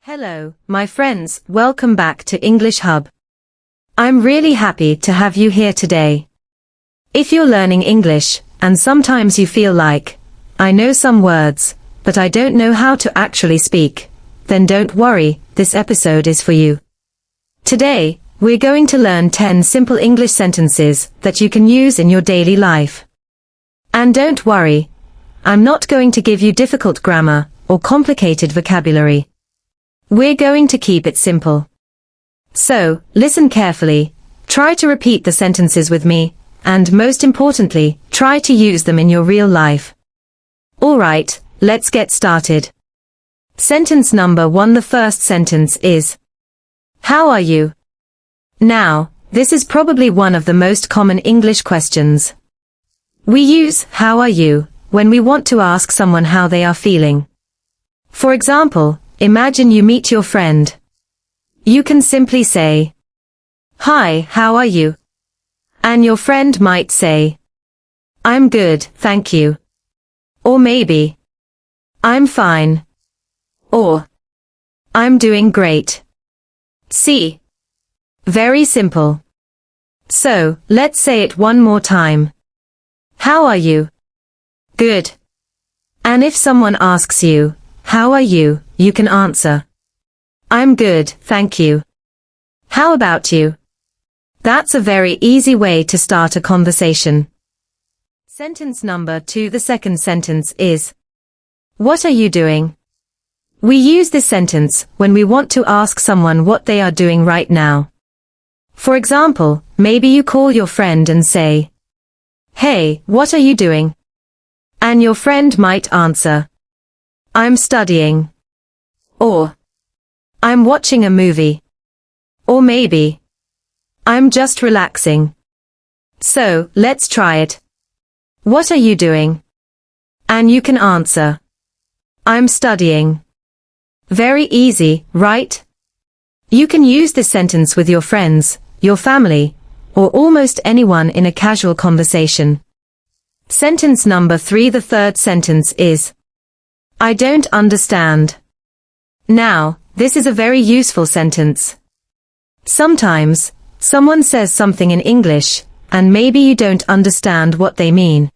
Hello, my friends, welcome back to English Hub. I'm really happy to have you here today. If you're learning English, and sometimes you feel like, I know some words, but I don't know how to actually speak, then don't worry, this episode is for you. Today, we're going to learn 10 simple English sentences that you can use in your daily life. And don't worry, I'm not going to give you difficult grammar or complicated vocabulary. We're going to keep it simple. So, listen carefully, try to repeat the sentences with me, and most importantly, try to use them in your real life. Alright, let's get started. Sentence number 1. The first sentence is, how are you? Now, this is probably one of the most common English questions. We use how are you when we want to ask someone how they are feeling. For example, imagine you meet your friend. You can simply say, hi, how are you? And your friend might say, I'm good, thank you. Or maybe, I'm fine. Or, I'm doing great. See? Very simple. So, let's say it one more time. How are you? Good. And if someone asks you, how are you, you can answer, I'm good, thank you. How about you? That's a very easy way to start a conversation. Sentence number 2. The second sentence is, what are you doing? We use this sentence when we want to ask someone what they are doing right now. For example, maybe you call your friend and say, hey, what are you doing? And your friend might answer, I'm studying. Or, I'm watching a movie. Or maybe, I'm just relaxing. So, let's try it. What are you doing? And you can answer, I'm studying. Very easy, right? You can use this sentence with your friends, your family, or almost anyone in a casual conversation. Sentence number 3. The third sentence is, I don't understand. Now, this is a very useful sentence. Sometimes, someone says something in English, and maybe you don't understand what they mean.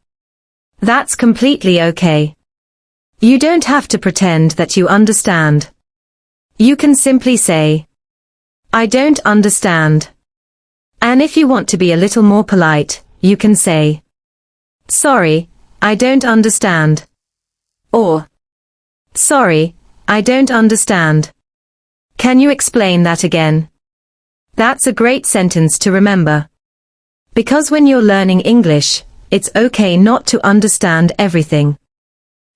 That's completely okay. You don't have to pretend that you understand. You can simply say, I don't understand. And if you want to be a little more polite, you can say, sorry, I don't understand. Or, sorry, I don't understand. Can you explain that again? That's a great sentence to remember. Because when you're learning English, it's okay not to understand everything.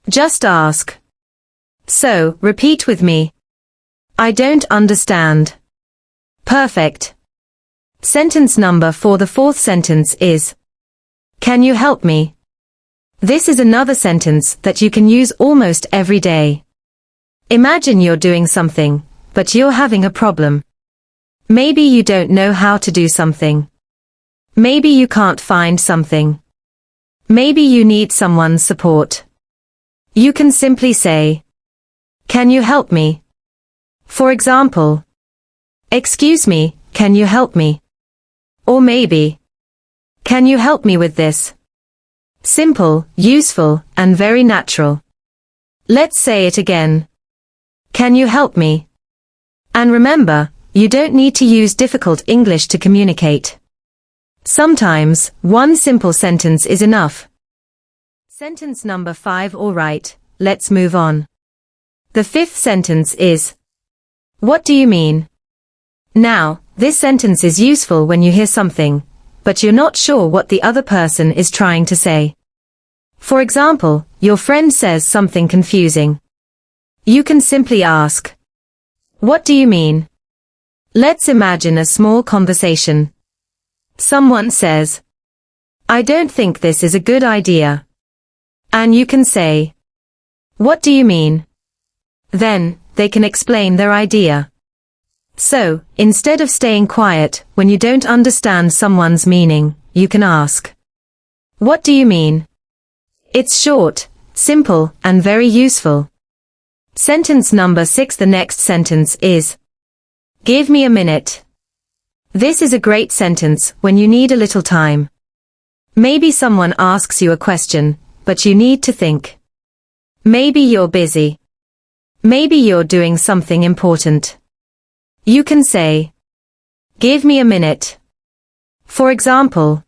Just ask. So, repeat with me. I don't understand. Perfect. Sentence number 4. The fourth sentence is, can you help me? This is another sentence that you can use almost every day. Imagine you're doing something, but you're having a problem. Maybe you don't know how to do something. Maybe you can't find something. Maybe you need someone's support. You can simply say, can you help me? For example, excuse me, can you help me? Or maybe, can you help me with this? Simple, useful, and very natural. Let's say it again. Can you help me? And remember, you don't need to use difficult English to communicate. Sometimes, one simple sentence is enough. Sentence number 5. Alright, let's move on. The fifth sentence is, what do you mean? Now, this sentence is useful when you hear something, but you're not sure what the other person is trying to say. For example, your friend says something confusing. You can simply ask, what do you mean? Let's imagine a small conversation. Someone says, I don't think this is a good idea. And you can say, what do you mean? Then, they can explain their idea. So, instead of staying quiet when you don't understand someone's meaning, you can ask, what do you mean? It's short, simple, and very useful. Sentence number 6. The next sentence is, give me a minute. This is a great sentence when you need a little time. Maybe someone asks you a question, but you need to think. Maybe you're busy. Maybe you're doing something important. You can say, give me a minute. For example,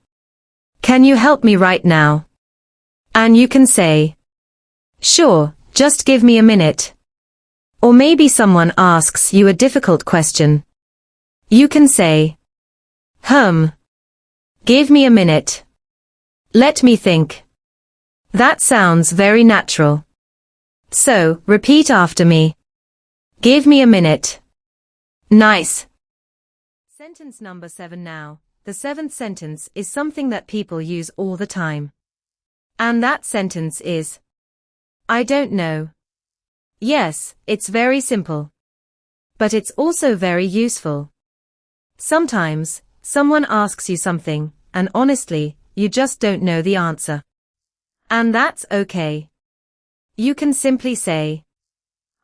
can you help me right now? And you can say, sure, just give me a minute. Or maybe someone asks you a difficult question. You can say, give me a minute. Let me think. That sounds very natural. So, repeat after me. Give me a minute. Nice. Sentence number 7 now. The 7th sentence is something that people use all the time. And that sentence is, I don't know. Yes, it's very simple. But it's also very useful. Sometimes, someone asks you something, and honestly, you just don't know the answer. And that's okay. You can simply say,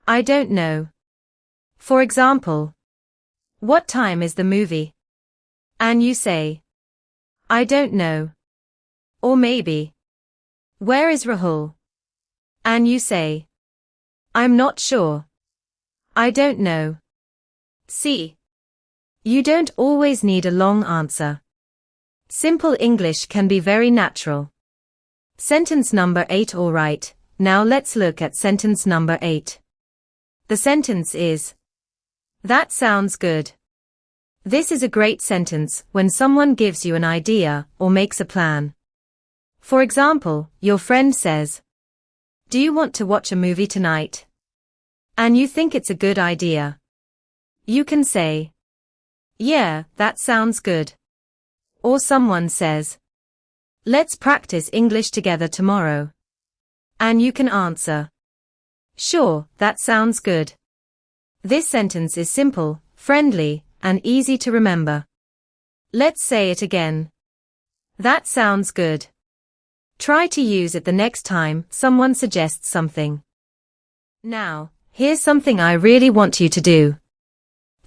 I don't know. For example, what time is the movie? And you say, I don't know. Or maybe, where is Rahul? And you say, I'm not sure. I don't know. See? You don't always need a long answer. Simple English can be very natural. Sentence number 8. All right, now let's look at sentence number 8. The sentence is, that sounds good. This is a great sentence when someone gives you an idea or makes a plan. For example, your friend says, do you want to watch a movie tonight? And you think it's a good idea. You can say, yeah, that sounds good. Or someone says, let's practice English together tomorrow. And you can answer, sure, that sounds good. This sentence is simple, friendly, and easy to remember. Let's say it again. That sounds good. Try to use it the next time someone suggests something. Now, here's something I really want you to do.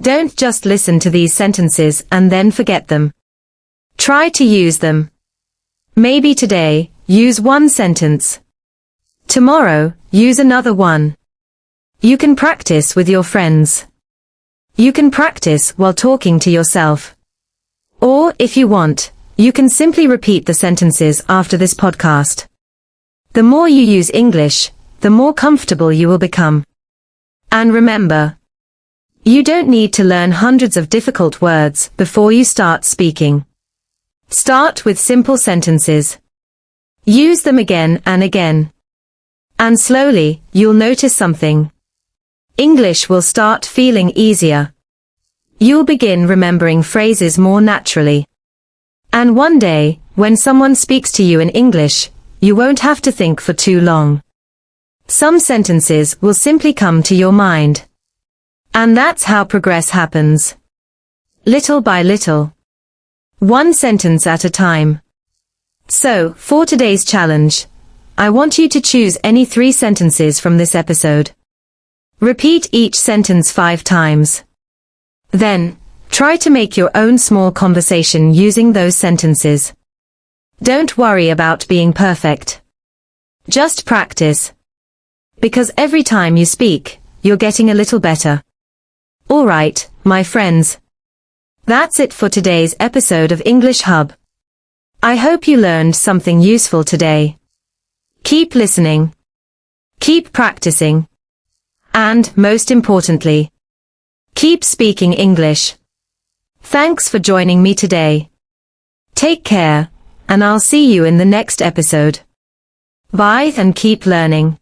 Don't just listen to these sentences and then forget them. Try to use them. Maybe today, use one sentence. Tomorrow, use another one. You can practice with your friends. You can practice while talking to yourself. Or, if you want, you can simply repeat the sentences after this podcast. The more you use English, the more comfortable you will become. And remember, you don't need to learn hundreds of difficult words before you start speaking. Start with simple sentences. Use them again and again. And slowly, you'll notice something. English will start feeling easier. You'll begin remembering phrases more naturally. And one day, when someone speaks to you in English, you won't have to think for too long. Some sentences will simply come to your mind. And that's how progress happens. Little by little. One sentence at a time. So, for today's challenge, I want you to choose any 3 sentences from this episode. Repeat each sentence 5 times. Then, try to make your own small conversation using those sentences. Don't worry about being perfect. Just practice. Because every time you speak, you're getting a little better. Alright, my friends. That's it for today's episode of English Hub. I hope you learned something useful today. Keep listening. Keep practicing. And, most importantly, keep speaking English. Thanks for joining me today. Take care, and I'll see you in the next episode. Bye and keep learning.